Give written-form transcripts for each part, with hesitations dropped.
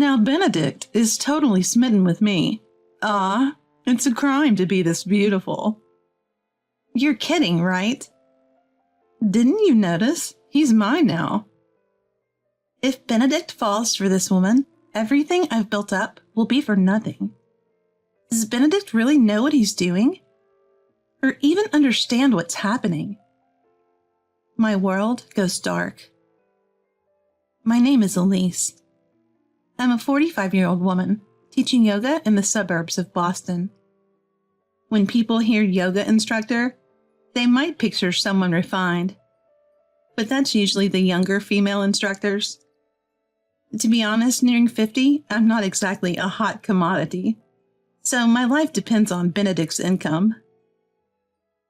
Now Benedict is totally smitten with me. Ah, it's a crime to be this beautiful. You're kidding, right? Didn't you notice? He's mine now. If Benedict falls for this woman, everything I've built up will be for nothing. Does Benedict really know what he's doing? Or even understand what's happening? My world goes dark. My name is Elise. I'm a 45-year-old woman teaching yoga in the suburbs of Boston. When people hear yoga instructor, they might picture someone refined, but that's usually the younger female instructors. To be honest, nearing 50, I'm not exactly a hot commodity, so my life depends on Benedict's income.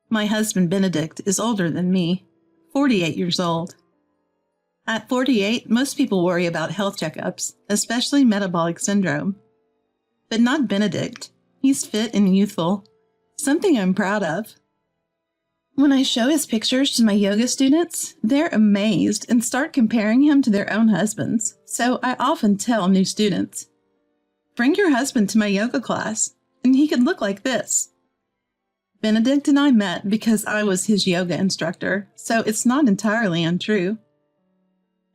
My husband Benedict is older than me, 48 years old. At 48, most people worry about health checkups, especially metabolic syndrome. But not Benedict. He's fit and youthful, something I'm proud of. When I show his pictures to my yoga students, they're amazed and start comparing him to their own husbands. So I often tell new students, bring your husband to my yoga class, and he could look like this. Benedict and I met because I was his yoga instructor, so it's not entirely untrue.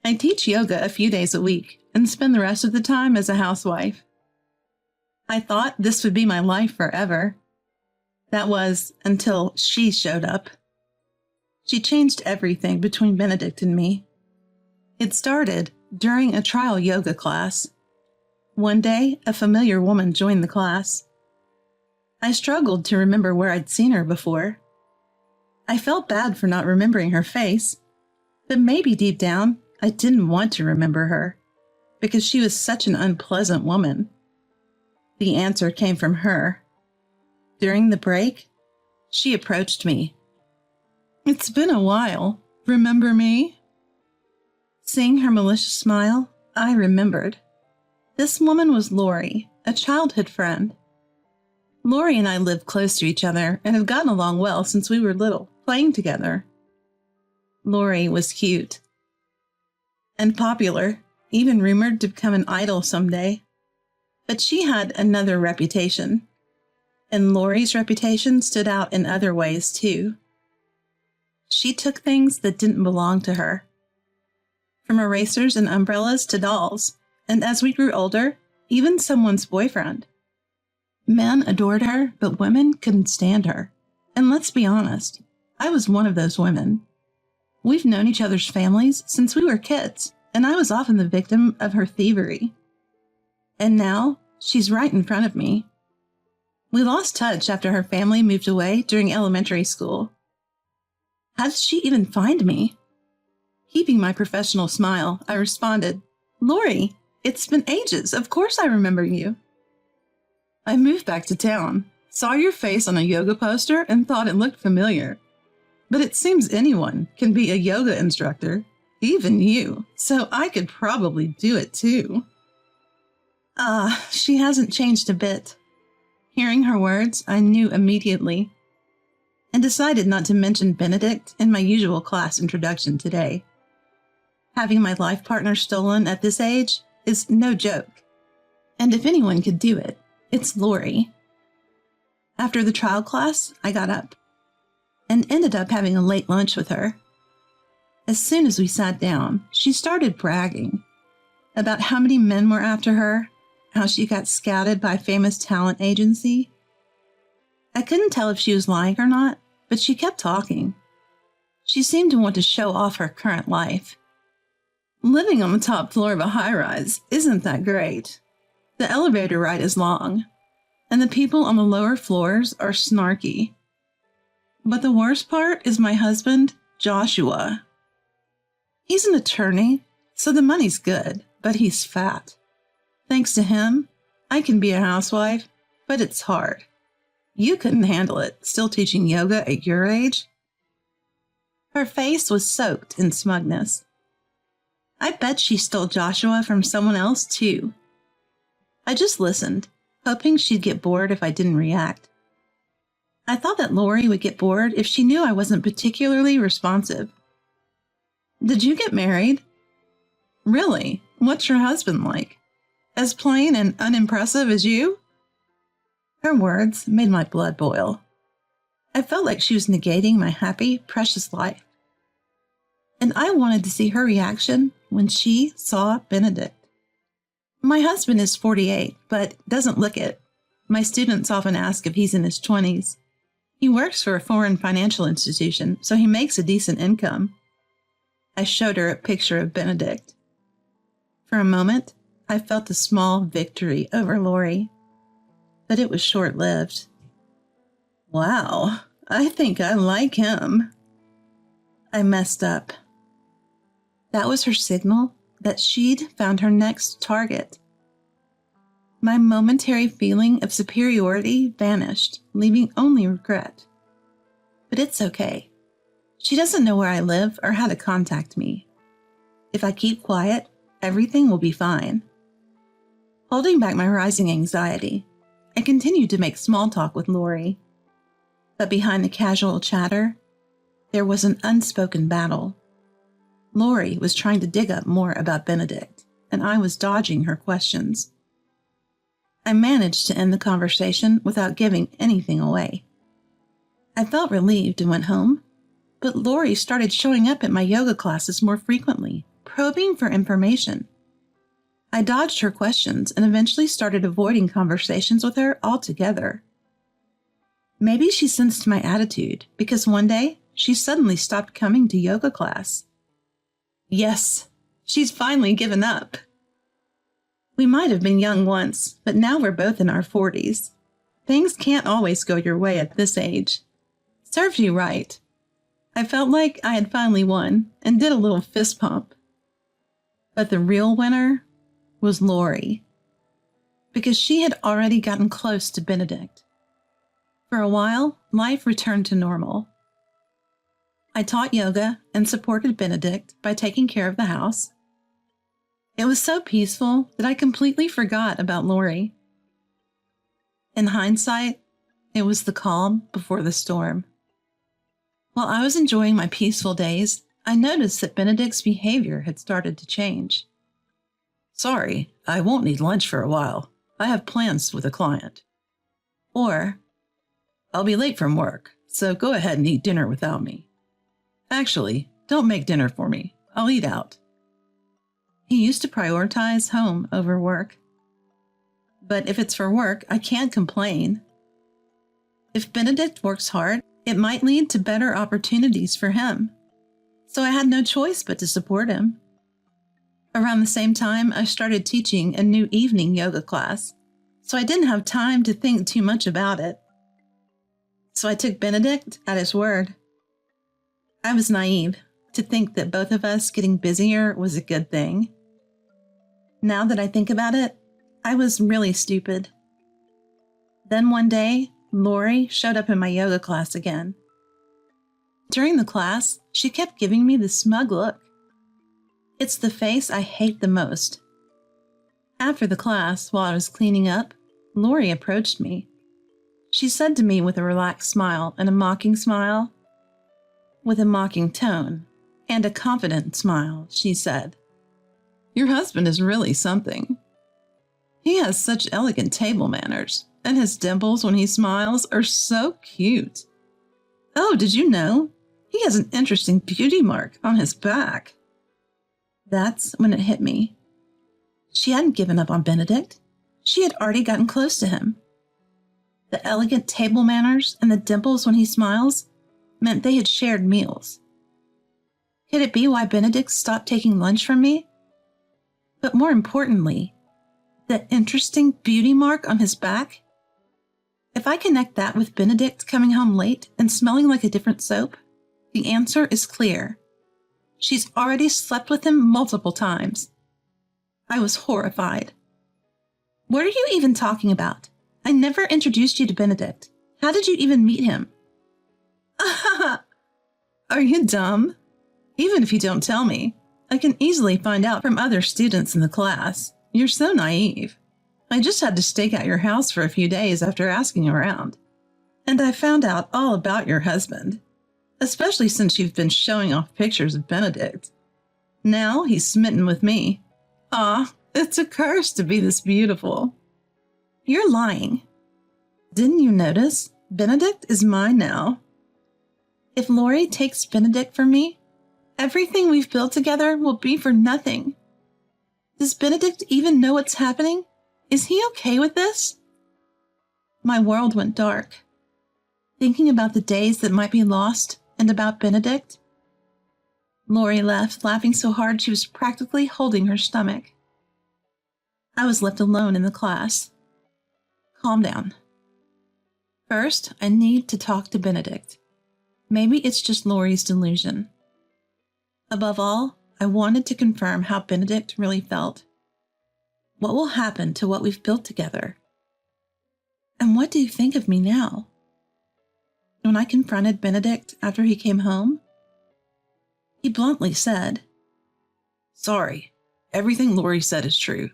I teach yoga a few days a week and spend the rest of the time as a housewife. I thought this would be my life forever. That was until she showed up. She changed everything between Benedict and me. It started during a trial yoga class. One day, a familiar woman joined the class. I struggled to remember where I'd seen her before. I felt bad for not remembering her face, but maybe deep down, I didn't want to remember her, because she was such an unpleasant woman. The answer came from her. During the break, she approached me. It's been a while. Remember me? Seeing her malicious smile, I remembered. This woman was Lori, a childhood friend. Lori and I lived close to each other and have gotten along well since we were little, playing together. Lori was cute and popular, even rumored to become an idol someday. But she had another reputation, and Lori's reputation stood out in other ways too. She took things that didn't belong to her, from erasers and umbrellas to dolls, and as we grew older, even someone's boyfriend. Men adored her, but women couldn't stand her. And let's be honest, I was one of those women. We've known each other's families since we were kids, and I was often the victim of her thievery. And now, she's right in front of me. We lost touch after her family moved away during elementary school. How did she even find me? Keeping my professional smile, I responded, Lori, it's been ages. Of course I remember you. I moved back to town, saw your face on a yoga poster, and thought it looked familiar. But it seems anyone can be a yoga instructor, even you, so I could probably do it too. She hasn't changed a bit. Hearing her words, I knew immediately, and decided not to mention Benedict in my usual class introduction today. Having my life partner stolen at this age is no joke, and if anyone could do it, it's Lori. After the trial class, I got up and ended up having a late lunch with her. As soon as we sat down, she started bragging about how many men were after her, how she got scouted by a famous talent agency. I couldn't tell if she was lying or not, but she kept talking. She seemed to want to show off her current life. Living on the top floor of a high-rise isn't that great. The elevator ride is long, and the people on the lower floors are snarky. But the worst part is my husband, Joshua. He's an attorney, so the money's good, but he's fat. Thanks to him, I can be a housewife, but it's hard. You couldn't handle it, still teaching yoga at your age? Her face was soaked in smugness. I bet she stole Joshua from someone else, too. I just listened, hoping she'd get bored if I didn't react. I thought that Lori would get bored if she knew I wasn't particularly responsive. Did you get married? Really? What's your husband like? As plain and unimpressive as you? Her words made my blood boil. I felt like she was negating my happy, precious life. And I wanted to see her reaction when she saw Benedict. My husband is 48, but doesn't look it. My students often ask if he's in his 20s. He works for a foreign financial institution, so he makes a decent income. I showed her a picture of Benedict. For a moment, I felt a small victory over Lori, but it was short-lived. Wow, I think I like him. I messed up. That was her signal that she'd found her next target. My momentary feeling of superiority vanished, leaving only regret. But it's okay. She doesn't know where I live or how to contact me. If I keep quiet, everything will be fine. Holding back my rising anxiety, I continued to make small talk with Lori. But behind the casual chatter, there was an unspoken battle. Lori was trying to dig up more about Benedict, and I was dodging her questions. I managed to end the conversation without giving anything away. I felt relieved and went home, but Lori started showing up at my yoga classes more frequently, probing for information. I dodged her questions and eventually started avoiding conversations with her altogether. Maybe she sensed my attitude because one day she suddenly stopped coming to yoga class. Yes, she's finally given up. We might have been young once, but now we're both in our 40s. Things can't always go your way at this age. Serves you right. I felt like I had finally won and did a little fist pump. But the real winner was Lori, because she had already gotten close to Benedict. For a while, life returned to normal. I taught yoga and supported Benedict by taking care of the house. It was so peaceful that I completely forgot about Lori. In hindsight, it was the calm before the storm. While I was enjoying my peaceful days, I noticed that Benedict's behavior had started to change. Sorry, I won't need lunch for a while. I have plans with a client. Or, I'll be late from work, so go ahead and eat dinner without me. Actually, don't make dinner for me. I'll eat out. He used to prioritize home over work. But if it's for work, I can't complain. If Benedict works hard, it might lead to better opportunities for him. So I had no choice but to support him. Around the same time, I started teaching a new evening yoga class, so I didn't have time to think too much about it. So I took Benedict at his word. I was naive to think that both of us getting busier was a good thing. Now that I think about it, I was really stupid. Then one day, Lori showed up in my yoga class again. During the class, she kept giving me the smug look. It's the face I hate the most. After the class, while I was cleaning up, Lori approached me. She said to me with a relaxed smile and a mocking smile, with a mocking tone and a confident smile, she said, "Your husband is really something. He has such elegant table manners, and his dimples when he smiles are so cute. Oh, did you know? He has an interesting beauty mark on his back." That's when it hit me. She hadn't given up on Benedict. She had already gotten close to him. The elegant table manners and the dimples when he smiles meant they had shared meals. Could it be why Benedict stopped taking lunch from me? But more importantly, the interesting beauty mark on his back? If I connect that with Benedict coming home late and smelling like a different soap, the answer is clear. She's already slept with him multiple times. I was horrified. What are you even talking about? I never introduced you to Benedict. How did you even meet him? Are you dumb? Even if you don't tell me, I can easily find out from other students in the class. You're so naive. I just had to stake out your house for a few days after asking around. And I found out all about your husband, especially since you've been showing off pictures of Benedict. Now he's smitten with me. Ah, It's a curse to be this beautiful. You're lying. Didn't you notice? Benedict is mine now. If Lori takes Benedict from me, everything we've built together will be for nothing. Does Benedict even know what's happening? Is he okay with this? My world went dark, thinking about the days that might be lost and about Benedict. Lori left, laughing so hard she was practically holding her stomach. I was left alone in the class. Calm down. First, I need to talk to Benedict. Maybe it's just Lori's delusion. Above all, I wanted to confirm how Benedict really felt. What will happen to what we've built together? And what do you think of me now? When I confronted Benedict after he came home, he bluntly said, "Sorry, everything Lori said is true.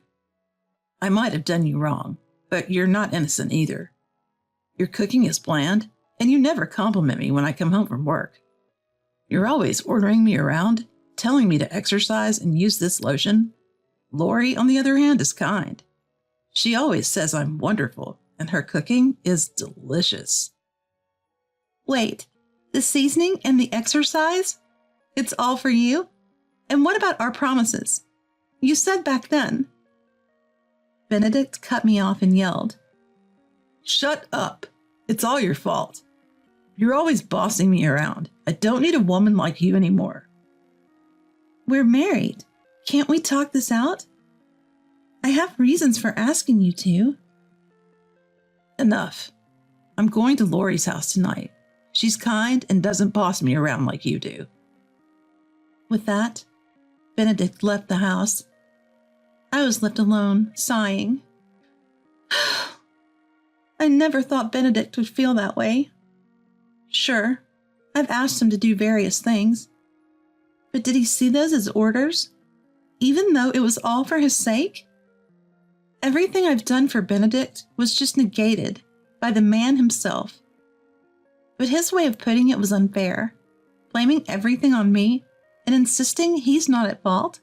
I might have done you wrong, but you're not innocent either. Your cooking is bland, and you never compliment me when I come home from work. You're always ordering me around, telling me to exercise and use this lotion. Lori, on the other hand, is kind. She always says I'm wonderful, and her cooking is delicious." Wait, the seasoning and the exercise? It's all for you? And what about our promises? You said back then. Benedict cut me off and yelled, "Shut up. It's all your fault. You're always bossing me around. I don't need a woman like you anymore." We're married. Can't we talk this out? I have reasons for asking you to. Enough. I'm going to Lori's house tonight. She's kind and doesn't boss me around like you do. With that, Benedict left the house. I was left alone, sighing. I never thought Benedict would feel that way. Sure, I've asked him to do various things. But did he see those as orders? Even though it was all for his sake? Everything I've done for Benedict was just negated by the man himself. But his way of putting it was unfair, blaming everything on me and insisting he's not at fault.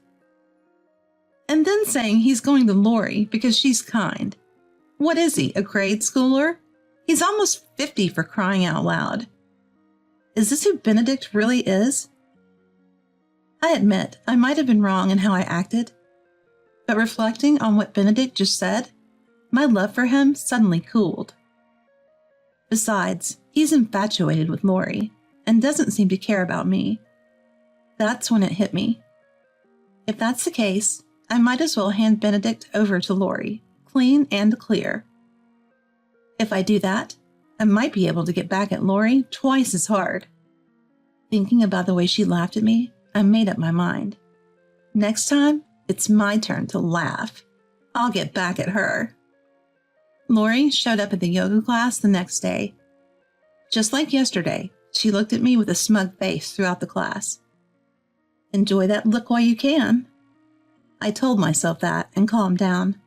And then saying he's going to Lori because she's kind. What is he, a grade schooler? He's almost 50 for crying out loud. Is this who Benedict really is? I admit I might have been wrong in how I acted, but reflecting on what Benedict just said, my love for him suddenly cooled. Besides, he's infatuated with Lori and doesn't seem to care about me. That's when it hit me. If that's the case, I might as well hand Benedict over to Lori, clean and clear. If I do that, I might be able to get back at Lori twice as hard. Thinking about the way she laughed at me, I made up my mind. Next time, it's my turn to laugh. I'll get back at her. Lori showed up at the yoga class the next day. Just like yesterday, she looked at me with a smug face throughout the class. Enjoy that look while you can. I told myself that and calmed down.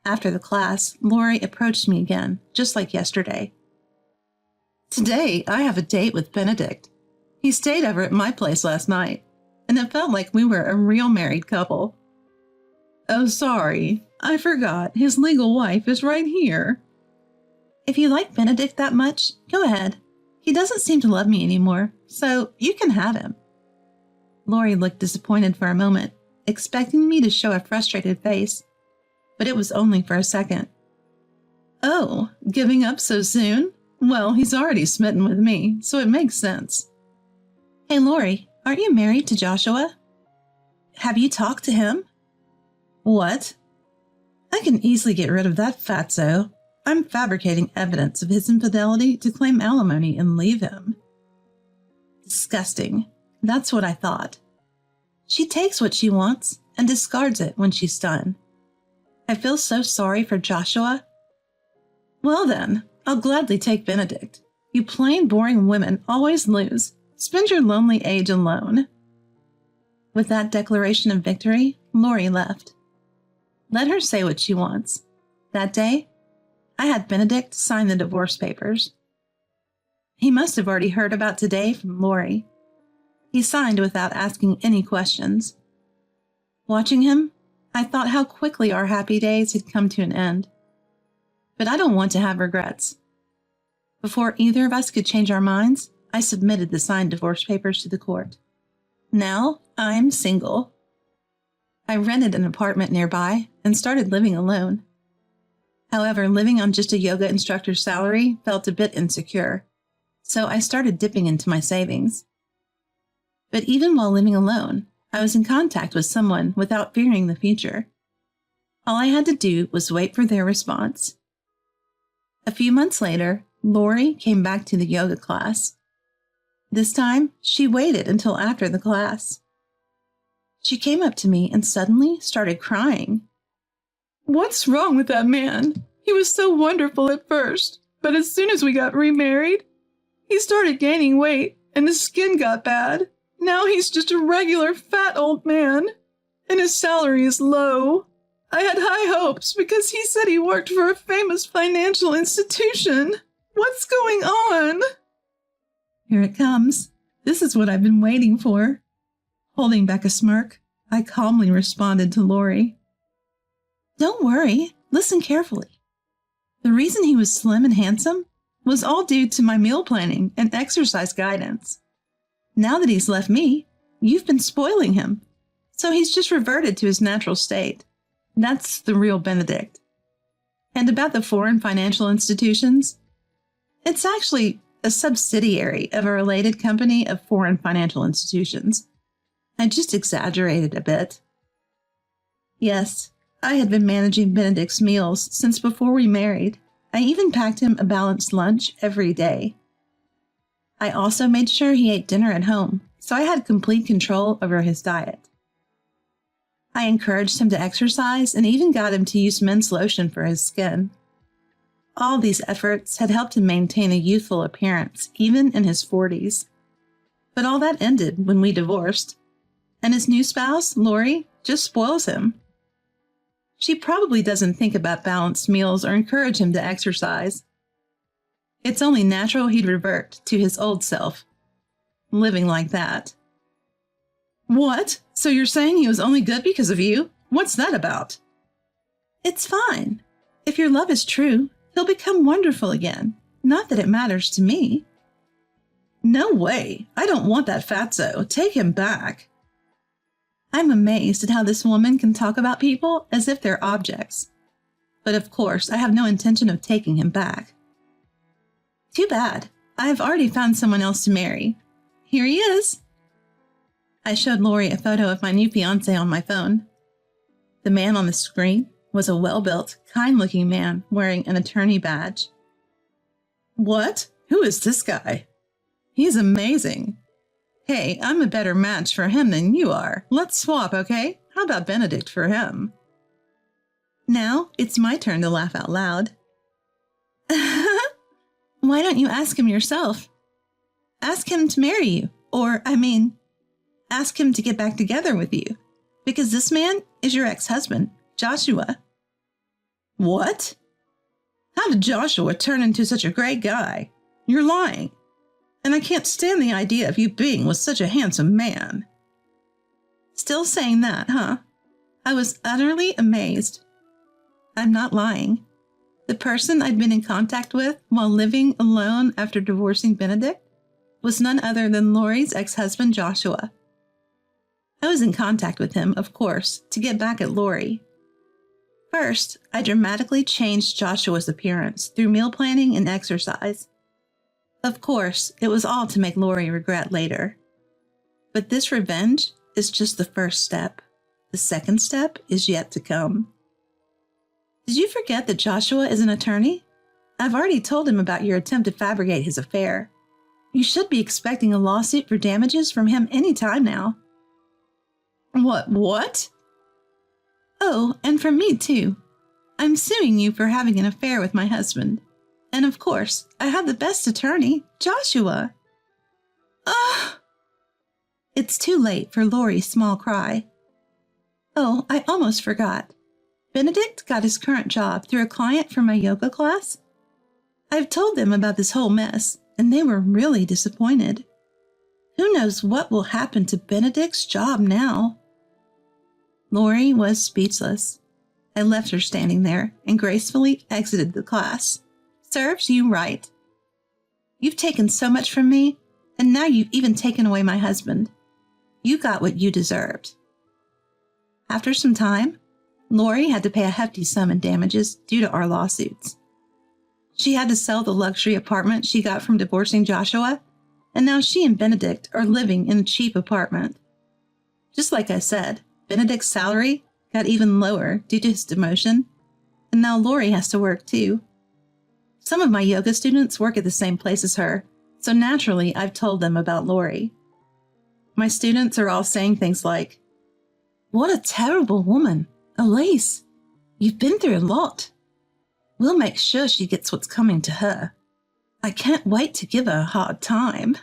After the class, Lori approached me again, just like yesterday. Today, I have a date with Benedict. He stayed over at my place last night, and it felt like we were a real married couple. Oh, sorry. I forgot. His legal wife is right here. If you like Benedict that much, go ahead. He doesn't seem to love me anymore, so you can have him. Lori looked disappointed for a moment, expecting me to show a frustrated face, but it was only for a second. Oh, giving up so soon? Well, he's already smitten with me, so it makes sense. Hey, Lori, aren't you married to Joshua? Have you talked to him? What? I can easily get rid of that fatso. I'm fabricating evidence of his infidelity to claim alimony and leave him. Disgusting. That's what I thought. She takes what she wants and discards it when she's done. I feel so sorry for Joshua. Well then, I'll gladly take Benedict. You plain boring women always lose. Spend your lonely age alone. With that declaration of victory, Lori left. Let her say what she wants. That day, I had Benedict sign the divorce papers. He must have already heard about today from Lori. He signed without asking any questions. Watching him, I thought how quickly our happy days had come to an end. But I don't want to have regrets. Before either of us could change our minds, I submitted the signed divorce papers to the court. Now I'm single. I rented an apartment nearby and started living alone. However, living on just a yoga instructor's salary felt a bit insecure, so I started dipping into my savings. But even while living alone, I was in contact with someone without fearing the future. All I had to do was wait for their response. A few months later, Lori came back to the yoga class. This time, she waited until after the class. She came up to me and suddenly started crying. "What's wrong with that man? He was so wonderful at first, but as soon as we got remarried, he started gaining weight and his skin got bad. Now he's just a regular fat old man, and his salary is low. I had high hopes because he said he worked for a famous financial institution. What's going on?" Here it comes. This is what I've been waiting for. Holding back a smirk, I calmly responded to Lori. "Don't worry. Listen carefully. The reason he was slim and handsome was all due to my meal planning and exercise guidance. Now that he's left me, you've been spoiling him, so he's just reverted to his natural state. That's the real Benedict. And about the foreign financial institutions, it's actually a subsidiary of a related company of foreign financial institutions. I just exaggerated a bit. Yes, I had been managing Benedict's meals since before we married. I even packed him a balanced lunch every day. I also made sure he ate dinner at home, so I had complete control over his diet. I encouraged him to exercise and even got him to use men's lotion for his skin. All these efforts had helped him maintain a youthful appearance, even in his 40s. But all that ended when we divorced, and his new spouse, Lori, just spoils him. She probably doesn't think about balanced meals or encourage him to exercise. It's only natural he'd revert to his old self, living like that." "What? So you're saying he was only good because of you? What's that about?" "It's fine. If your love is true, he'll become wonderful again. Not that it matters to me." "No way. I don't want that fatso. Take him back." I'm amazed at how this woman can talk about people as if they're objects. But of course, I have no intention of taking him back. "Too bad. I have already found someone else to marry. Here he is." I showed Lori a photo of my new fiancé on my phone. The man on the screen was a well-built, kind-looking man wearing an attorney badge. "What? Who is this guy?" "He's amazing." "Hey, I'm a better match for him than you are. Let's swap, okay? How about Benedict for him?" Now it's my turn to laugh out loud. "Why don't you ask him yourself? Ask him to marry you, or, ask him to get back together with you, because this man is your ex-husband, Joshua." "What? How did Joshua turn into such a great guy? You're lying. And I can't stand the idea of you being with such a handsome man." Still saying that, huh? I was utterly amazed. I'm not lying. The person I'd been in contact with while living alone after divorcing Benedict was none other than Lori's ex-husband, Joshua. I was in contact with him, of course, to get back at Lori. First, I dramatically changed Joshua's appearance through meal planning and exercise. Of course, it was all to make Lori regret later. But this revenge is just the first step. The second step is yet to come. Did you forget that Joshua is an attorney? I've already told him about your attempt to fabricate his affair. You should be expecting a lawsuit for damages from him any time now. What? Oh, and from me too. I'm suing you for having an affair with my husband. And of course, I have the best attorney, Joshua. Ah! It's too late for Lori's small cry. Oh, I almost forgot. Benedict got his current job through a client from my yoga class. I've told them about this whole mess, and they were really disappointed. Who knows what will happen to Benedict's job now? Lori was speechless. I left her standing there and gracefully exited the class. Serves you right. You've taken so much from me, and now you've even taken away my husband. You got what you deserved. After some time, Lori had to pay a hefty sum in damages due to our lawsuits. She had to sell the luxury apartment she got from divorcing Joshua, and now she and Benedict are living in a cheap apartment. Just like I said, Benedict's salary got even lower due to his demotion, and now Lori has to work too. Some of my yoga students work at the same place as her, so naturally I've told them about Lori. My students are all saying things like, "What a terrible woman, Elise. You've been through a lot. We'll make sure she gets what's coming to her. I can't wait to give her a hard time."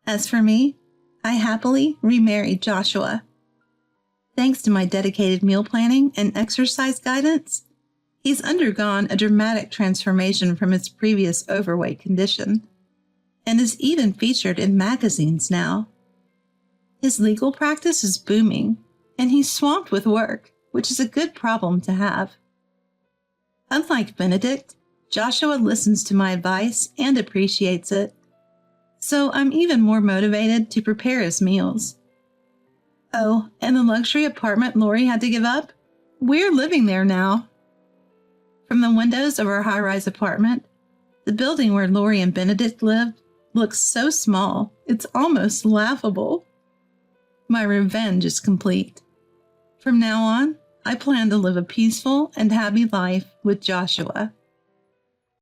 As for me, I happily remarried Joshua. Thanks to my dedicated meal planning and exercise guidance, he's undergone a dramatic transformation from his previous overweight condition and is even featured in magazines now. His legal practice is booming, and he's swamped with work, which is a good problem to have. Unlike Benedict, Joshua listens to my advice and appreciates it, so I'm even more motivated to prepare his meals. Oh, and the luxury apartment Lori had to give up? We're living there now. From the windows of our high-rise apartment, the building where Lori and Benedict lived looks so small, it's almost laughable. My revenge is complete. From now on, I plan to live a peaceful and happy life with Joshua.